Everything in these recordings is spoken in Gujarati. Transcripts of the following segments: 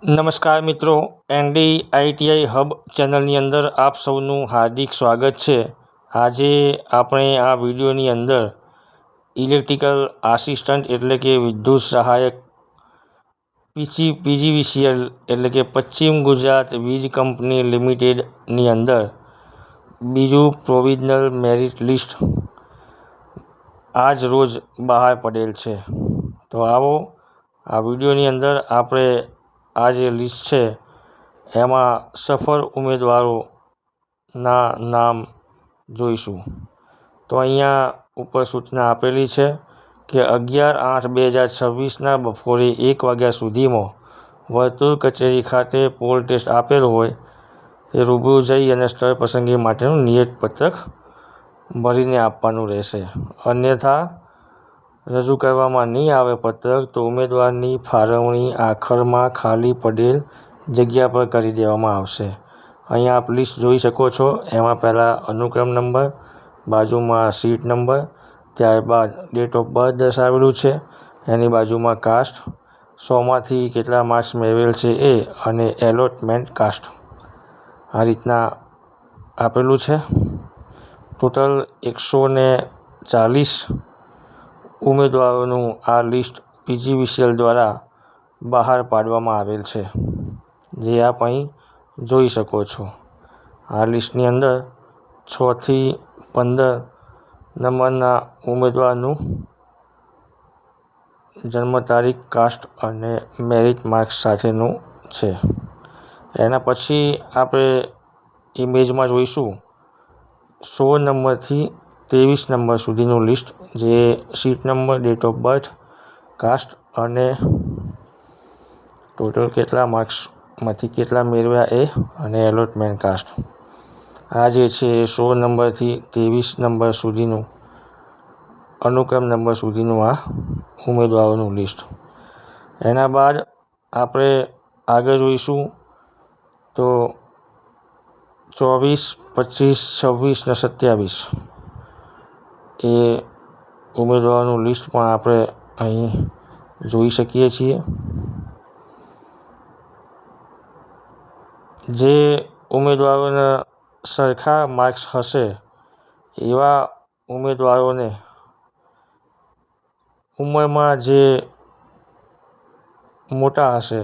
નમસ્કાર મિત્રો, NDITI હબ ચેનલની અંદર આપ સૌનું હાર્દિક સ્વાગત છે। આજે આપણે આ વિડીયોની અંદર ઇલેક્ટ્રિકલ આસિસ્ટન્ટ એટલે કે વિદ્યુત સહાયક PGVCL એટલે કે પશ્ચિમ ગુજરાત વીજ કંપની લિમિટેડની અંદર બીજું પ્રોવિઝનલ મેરિટ લિસ્ટ આજ રોજ બહાર પડેલ છે। તો આવો આ વિડીયોની અંદર આપણે આ જે લિસ્ટ છે એમાં સફળ ઉમેદવારોના નામ જોઈશું। તો અહીંયા ઉપર સૂચના આપેલી છે કે 11/8/2026ના બપોરે 1 વાગ્યા સુધીમાં વર્તુળ કચેરી ખાતે પોલ ટેસ્ટ આપેલ હોય તે રૂબરૂ જઈ અને સ્થળ પસંદગી માટેનું નિયતપત્રક ભરીને આપવાનું રહેશે। અન્યથા રજૂ કરવામાં નહીં આવે પત્રક તો ઉમેદવારની ફાળવણી આખરમાં ખાલી પડેલ જગ્યા પર કરી દેવામાં આવશે। અહીંયા આપ લિસ્ટ જોઈ શકો છો। એમાં પહેલાં અનુક્રમ નંબર, બાજુમાં સીટ નંબર, ત્યારબાદ ડેટ ઓફ બર્થ દર્શાવેલું છે, એની બાજુમાં કાસ્ટ, 100માંથી કેટલા માર્ક્સ મેળવેલ છે એ, અને એલોટમેન્ટ કાસ્ટ આ રીતના આપેલું છે। ટોટલ 140 ઉમેદવારોનું આ લિસ્ટ PGVCL દ્વારા બહાર પાડવામાં આવેલ છે, જે આપ અહીં જોઈ શકો છો। આ લિસ્ટની અંદર 6 થી 15 નંબરના ઉમેદવારનું જન્મ તારીખ, કાસ્ટ અને મેરિટ માર્ક્સ સાથેનું છે। એના પછી આપણે ઇમેજમાં જોઈશું 16 નંબરથી 23 નંબર સુધીનું લિસ્ટ, જે seat number, date of birth, caste અને ટોટલ કેટલા માર્ક્સમાંથી કેટલા મેળવ્યા એ, અને એલોટમેન્ટ કાસ્ટ આ જે છે 16 નંબરથી 23 નંબર સુધીનું અનુક્રમ નંબર સુધીનું આ ઉમેદવારોનું લિસ્ટ। એના બાદ આપણે આગળ જોઈશું તો 24, 25, 26 ને 27 એ ઉમેદવારોનું લિસ્ટ પણ આપણે અહીં જોઈ શકીએ છીએ। જે ઉમેદવારોના સરખા માર્ક્સ હશે એવા ઉમેદવારોને ઉંમરમાં જે મોટા હશે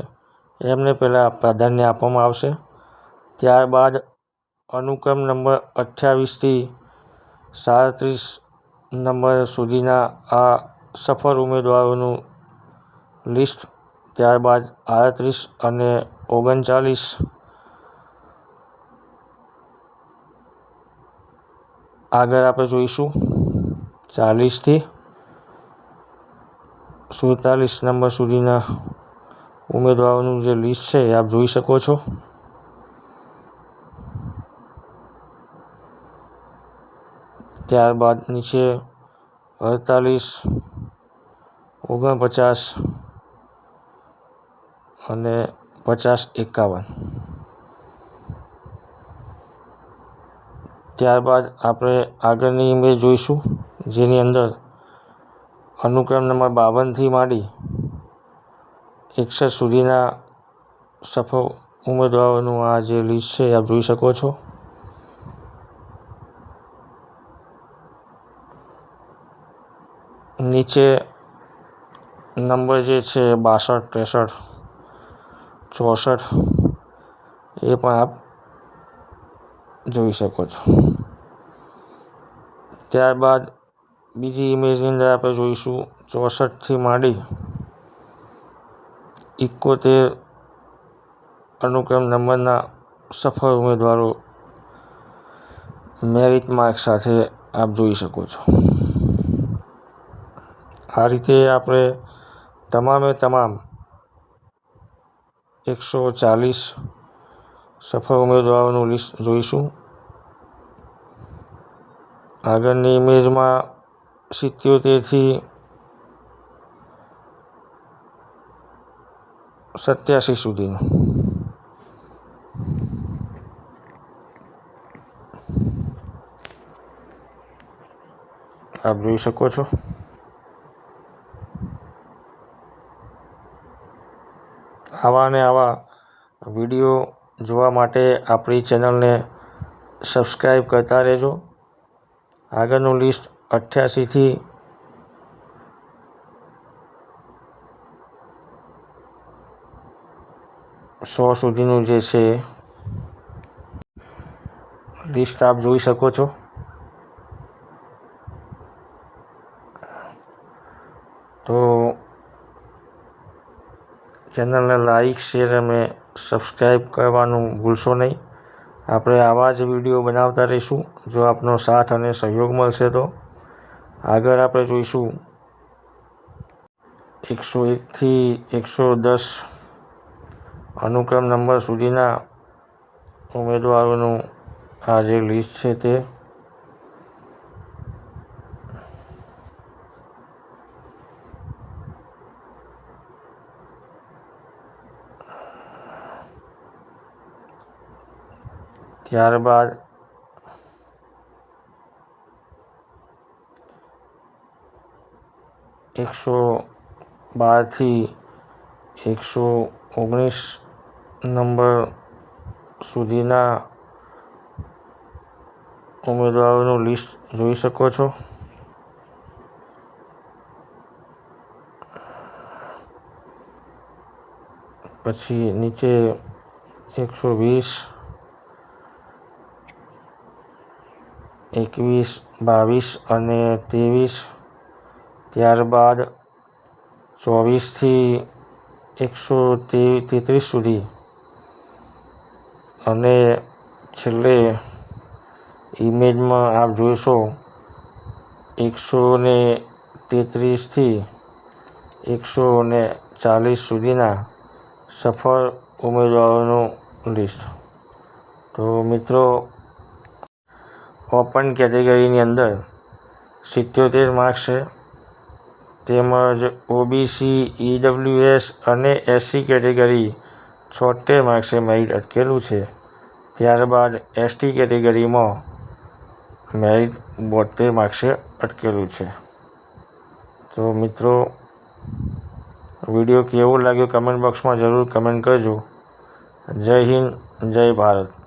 એમને પહેલાં પ્રાધાન્ય આપવામાં આવશે। ત્યારબાદ અનુક્રમ નંબર 28થી 37 નંબર સુધીના આ સફળ ઉમેદવારોનું લિસ્ટ, ત્યારબાદ 38 અને 39 આગળ આપણે જોઈશું 40થી 47 નંબર સુધીના ઉમેદવારોનું જે લિસ્ટ છે એ આપ જોઈ શકો છો। ત્યારબાદ નીચે 48, 49 અને 50, 51 ત્યારબાદ આપણે આગળની ઇમેજ જોઈશું, જેની અંદર અનુક્રમ નંબર 52થી માંડી 61 સુધીના સફળ ઉમેદવારોનું આ જે લિસ્ટ છે આપ જોઈ શકો છો। નીચે નંબર જે છે 62, 63, 64 એ પણ આપ જોઈ શકો છો। ત્યારબાદ બીજી ઇમેજની અંદર આપણે જોઈશું 64થી માંડી 71 અનુક્રમ નંબરના સફળ ઉમેદવારો મેરિટ માર્ક સાથે આપ જોઈ શકો છો। આ રીતે આપણે તમામે તમામ 140 સફળ ઉમેદવારોનું લિસ્ટ જોઈશું। આગળની ઇમેજમાં 77થી 87 સુધીનું આપ જોઈ શકો છો। આવા ને આવા વિડીયો જોવા માટે આપણી ચેનલને સબસ્ક્રાઈબ કરતા રહેજો. આગળનું લિસ્ટ 88થી 100 સુધીનું જે છે લિસ્ટ આપ જોઈ શકો છો. તો ચેનલને લાઈક, શેર અને સબસ્ક્રાઈબ કરવાનું ભૂલશો નહીં. આપણે આવા જ વિડીયો બનાવતા રહીશું જો આપનો સાથ અને સહયોગ મળશે તો. આગળ આપણે જોઈશું 101થી 110 અનુક્રમ નંબર સુધીના ઉમેદવારોનું આ જે લિસ્ટ છે તે. ત્યારબાદ 112થી 119 નંબર સુધીના ઉમેદવારોનું લિસ્ટ જોઈ શકો છો. પછી નીચે 120, 21, 22 અને 23. ત્યારબાદ 24થી 133 સુધી અને છેલ્લે ઇમેજમાં આપ જોશો 133થી 140 સુધીના સફળ ઉમેદવારોનું લિસ્ટ. તો મિત્રો, ઓપન કેટેગરીની અંદર 77 માર્ક્સ છે, તેમજ ઓબીસી, ઈડબ્લ્યુએસ અને એસસી કેટેગરી 76 માર્ક્સે મેરિટ અટકેલું છે. ત્યારબાદ એસટી કેટેગરીમાં મેરિટ 72 માર્ક્સે અટકેલું છે. તો મિત્રો, વિડીયો કેવો લાગ્યો કમેન્ટ બોક્સમાં જરૂર કમેન્ટ કરજો. જય હિન્દ, જય ભારત.